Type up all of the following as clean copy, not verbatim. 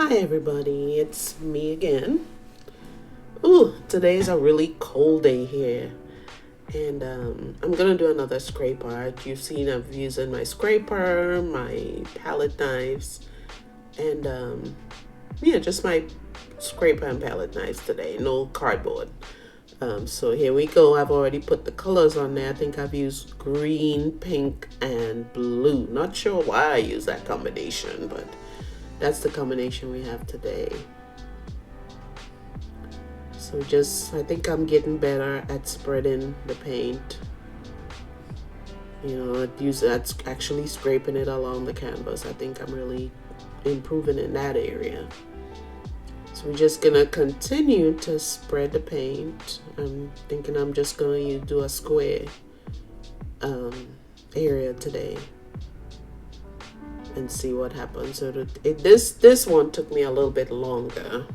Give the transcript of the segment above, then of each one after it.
Hi everybody, it's me again. Ooh, today's a really cold day here. And I'm gonna do another scrape art. You've seen I've using my scraper, my palette knives, and yeah, just my scraper and palette knives today. No cardboard. So here we go. I've already put the colors on there. I think I've used green, pink, and blue. Not sure why I use that combination, but that's the combination we have today. So I think I'm getting better at spreading the paint. That's actually scraping it along the canvas. I think I'm really improving in that area. So we're just gonna continue to spread the paint. I'm thinking I'm just gonna do a square area today and see what happens. So this one took me a little bit longer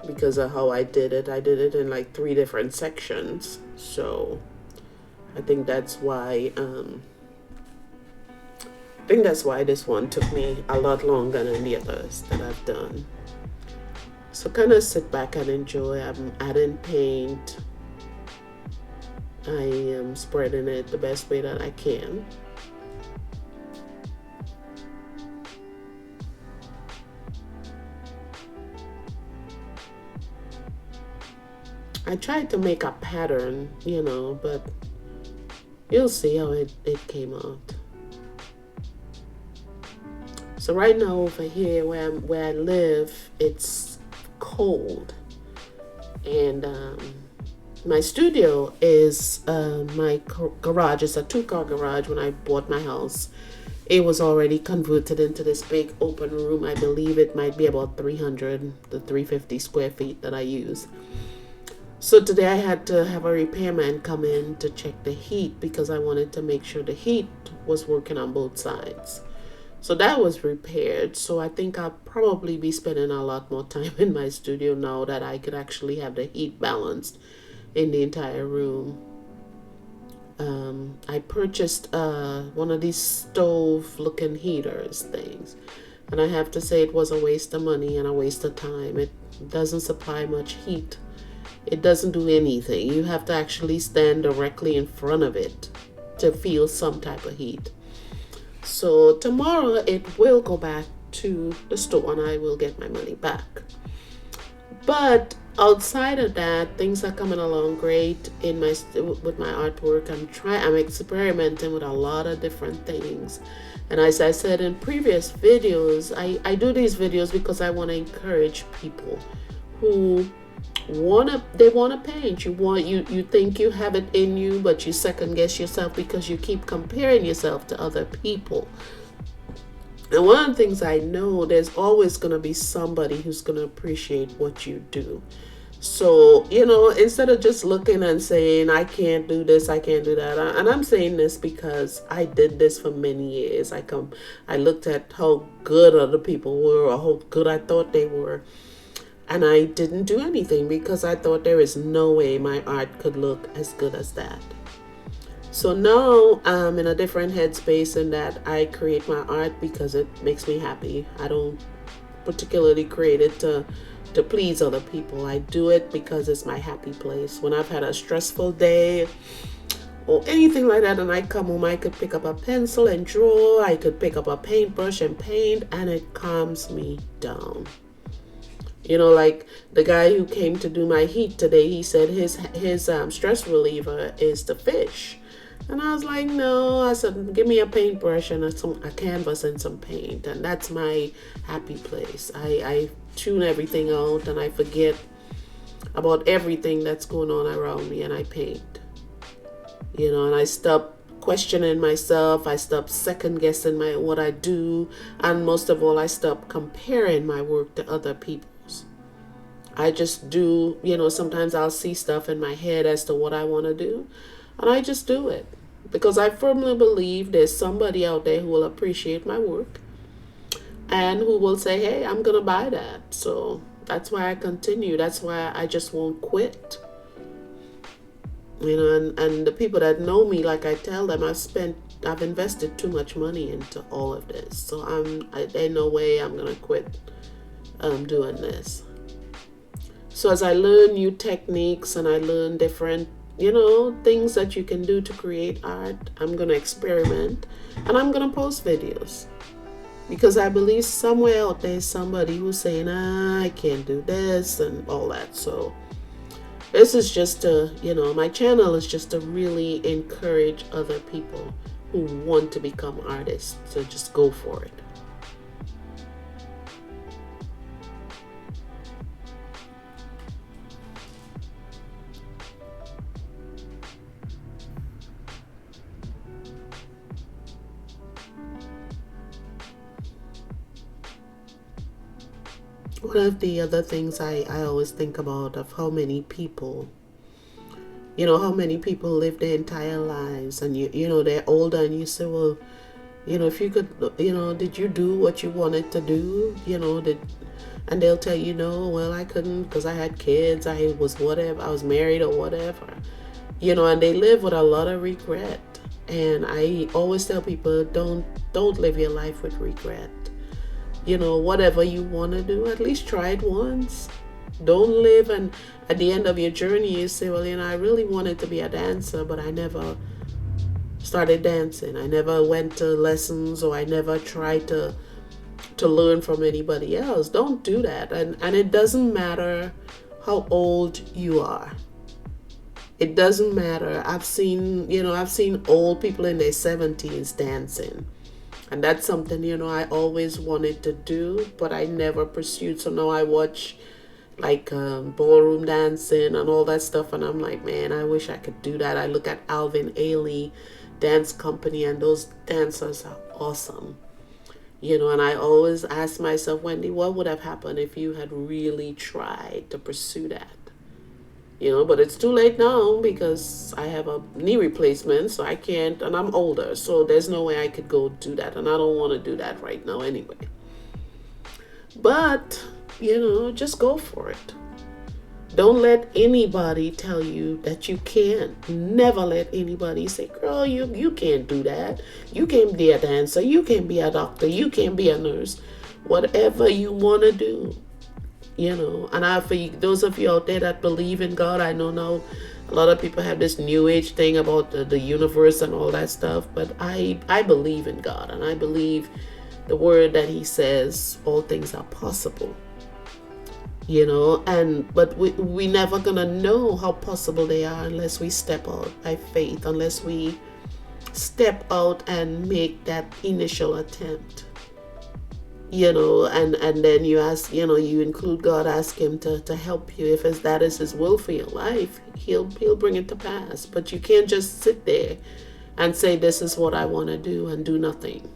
because of how I did it. I did it in like 3 different sections. So I think that's why this one took me a lot longer than the others that I've done. So kind of sit back and enjoy. I'm adding paint. I am spreading it the best way that I can. I tried to make a pattern, but you'll see how it came out. So right now over here where I live, it's cold, and my studio is my garage. It's a 2-car garage. When I bought my house, it was already converted into this big open room. I believe it might be about 300 to 350 square feet that I use. So today I had to have a repairman come in to check the heat because I wanted to make sure the heat was working on both sides. So that was repaired. So I think I'll probably be spending a lot more time in my studio now that I could actually have the heat balanced in the entire room. I purchased one of these stove looking heaters things. And I have to say it was a waste of money and a waste of time. It doesn't supply much heat. It doesn't do anything. You have to actually stand directly in front of it to feel some type of heat. So tomorrow it will go back to the store and I will get my money back. But outside of that, things are coming along great with my artwork. I'm experimenting with a lot of different things. And as I said in previous videos, I do these videos because I want to encourage people who they want to paint. You think you have it in you, but you second guess yourself because you keep comparing yourself to other people. And one of the things I know, there's always going to be somebody who's going to appreciate what you do. So, instead of just looking and saying, I can't do this, I can't do that. And I'm saying this because I did this for many years. I looked at how good other people were or how good I thought they were. And I didn't do anything because I thought there is no way my art could look as good as that. So now I'm in a different headspace in that I create my art because it makes me happy. I don't particularly create it to please other people. I do it because it's my happy place. When I've had a stressful day or anything like that and I come home, I could pick up a pencil and draw. I could pick up a paintbrush and paint, and it calms me down. Like the guy who came to do my heat today, he said his stress reliever is the fish. And I was like, no. I said, give me a paintbrush and a canvas and some paint. And that's my happy place. I tune everything out and I forget about everything that's going on around me and I paint. And I stop questioning myself. I stop second guessing what I do. And most of all, I stop comparing my work to other people. I just do, sometimes I'll see stuff in my head as to what I want to do, and I just do it because I firmly believe there's somebody out there who will appreciate my work and who will say, hey, I'm going to buy that. So that's why I continue. That's why I just won't quit. And the people that know me, like I tell them, I've invested too much money into all of this, so ain't no way I'm gonna quit doing this. So as I learn new techniques and I learn different, things that you can do to create art, I'm gonna experiment and I'm gonna post videos, because I believe somewhere out there is somebody who's saying, I can't do this and all that. So this is just my channel is just to really encourage other people who want to become artists to just go for it. One of the other things I always think about of how many people live their entire lives, and they're older, and you say, well, if you could, did you do what you wanted to do? And they'll tell you, no, well, I couldn't because I had kids, I was whatever, I was married or whatever, and they live with a lot of regret. And I always tell people, don't live your life with regret. Whatever you want to do, at least try it once. Don't live and at the end of your journey you say, well, I really wanted to be a dancer, but I never started dancing. I never went to lessons, or I never tried to learn from anybody else. Don't do that. And it doesn't matter how old you are. It doesn't matter. I've seen old people in their 70s dancing. And that's something, I always wanted to do, but I never pursued. So now I watch like ballroom dancing and all that stuff, and I'm like, man, I wish I could do that. I look at Alvin Ailey Dance Company, and those dancers are awesome. And I always ask myself, Wendy, what would have happened if you had really tried to pursue that? But it's too late now because I have a knee replacement, so I can't, and I'm older, so there's no way I could go do that, and I don't want to do that right now anyway. But, just go for it. Don't let anybody tell you that you can't. Never let anybody say, girl, you can't do that. You can't be a dancer. You can't be a doctor. You can't be a nurse. Whatever you want to do. And for those of you out there that believe in God, I know now a lot of people have this new age thing about the universe and all that stuff, but I believe in God, and I believe the word that he says all things are possible. But we never gonna know how possible they are unless we step out by faith, unless we step out and make that initial attempt. And then you ask, you include God, ask him to help you. If that is his will for your life, he'll bring it to pass. But you can't just sit there and say, this is what I want to do, and do nothing.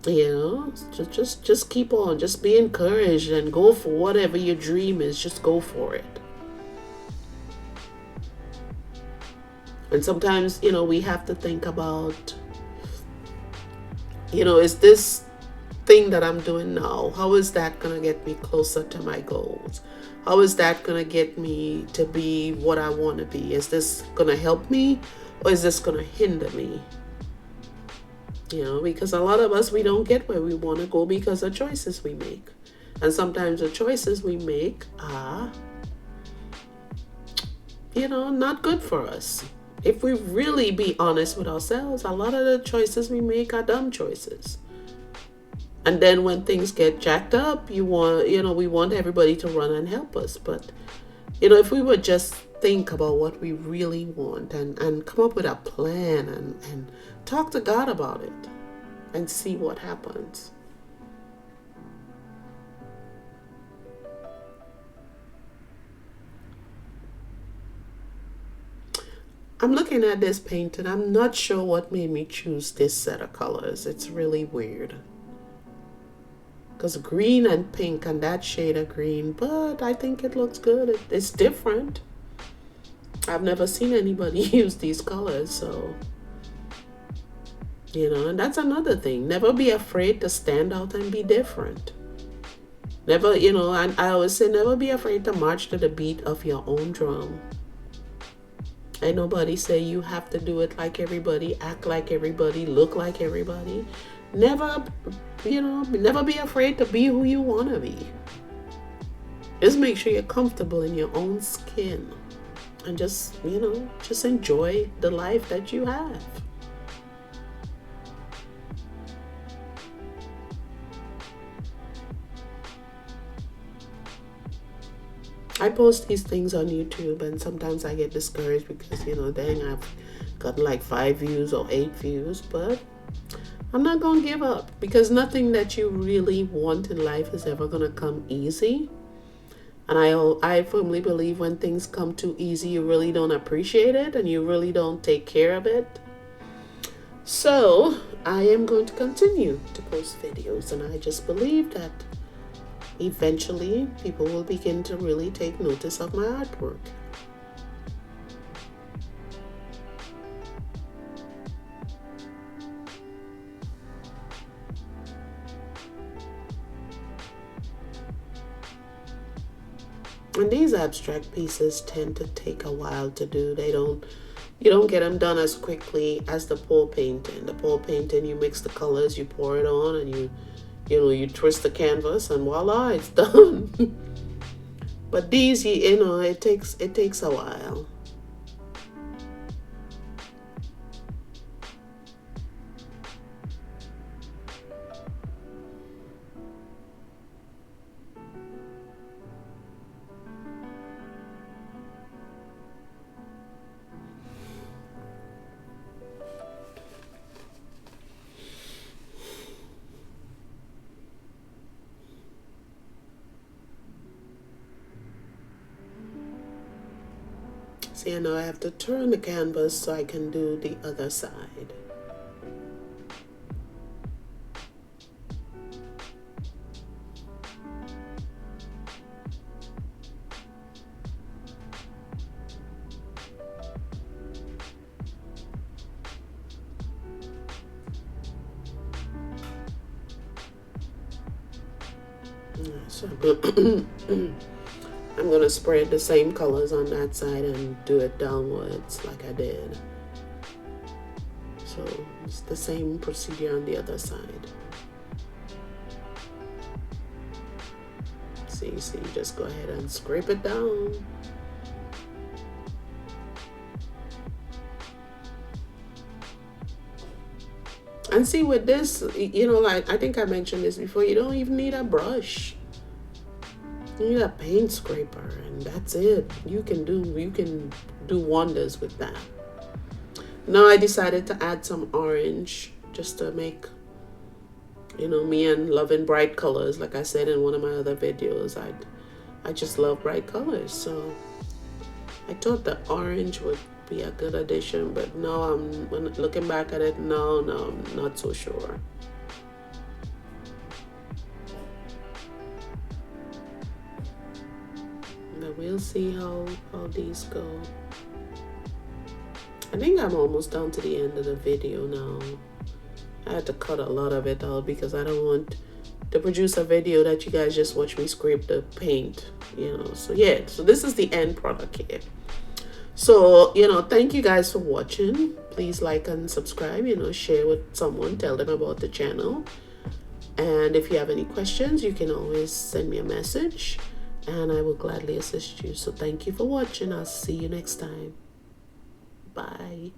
Just keep on, just be encouraged and go for whatever your dream is. Just go for it. And sometimes, we have to think about, is this thing that I'm doing now, how is that going to get me closer to my goals? How is that going to get me to be what I want to be? Is this going to help me, or is this going to hinder me? Because a lot of us, we don't get where we want to go because of choices we make. And sometimes the choices we make are, not good for us. If we really be honest with ourselves, a lot of the choices we make are dumb choices. And then when things get jacked up, we want everybody to run and help us. But, if we would just think about what we really want and come up with a plan and talk to God about it and see what happens. I'm looking at this paint and I'm not sure what made me choose this set of colors. It's really weird. Because green and pink and that shade of green, but I think it looks good. It's different. I've never seen anybody use these colors, so, and that's another thing. Never be afraid to stand out and be different. Never, you know, and I always say never be afraid to march to the beat of your own drum. Ain't nobody say you have to do it like everybody, act like everybody, look like everybody. Never, you know, never be afraid to be who you want to be. Just make sure you're comfortable in your own skin and just, you know, just enjoy the life that you have. I post these things on YouTube and sometimes I get discouraged because, you know, dang, I've got like 5 views or 8 views, but I'm not going to give up because nothing that you really want in life is ever going to come easy. And I firmly believe when things come too easy, you really don't appreciate it and you really don't take care of it. So I am going to continue to post videos, and I just believe that eventually people will begin to really take notice of my artwork. And these abstract pieces tend to take a while to do. You don't get them done as quickly as the pour painting. The pour painting, you mix the colors, you pour it on, and you twist the canvas, and voila, it's done. But these, you know, it takes a while. See, now I have to turn the canvas so I can do the other side. So I'm going to spread the same colors on that side and do it downwards like I did. So it's the same procedure on the other side. See, so you just go ahead and scrape it down. And see, with this, you know, like I think I mentioned this before, you don't even need a brush. You need a paint scraper, and that's it. You can do wonders with that. Now I decided to add some orange just to make, you know, me and loving bright colors. Like I said in one of my other videos, I just love bright colors. So I thought the orange would be a good addition, but no, when looking back at it, no, I'm not so sure. But we'll see how these go. I think I'm almost down to the end of the video now. I had to cut a lot of it out because I don't want to produce a video that you guys just watch me scrape the paint, you know. So yeah, so this is the end product here. So, you know, thank you guys for watching. Please like and subscribe, you know, share with someone, tell them about the channel. And if you have any questions, you can always send me a message and I will gladly assist you. So thank you for watching. I'll see you next time. Bye.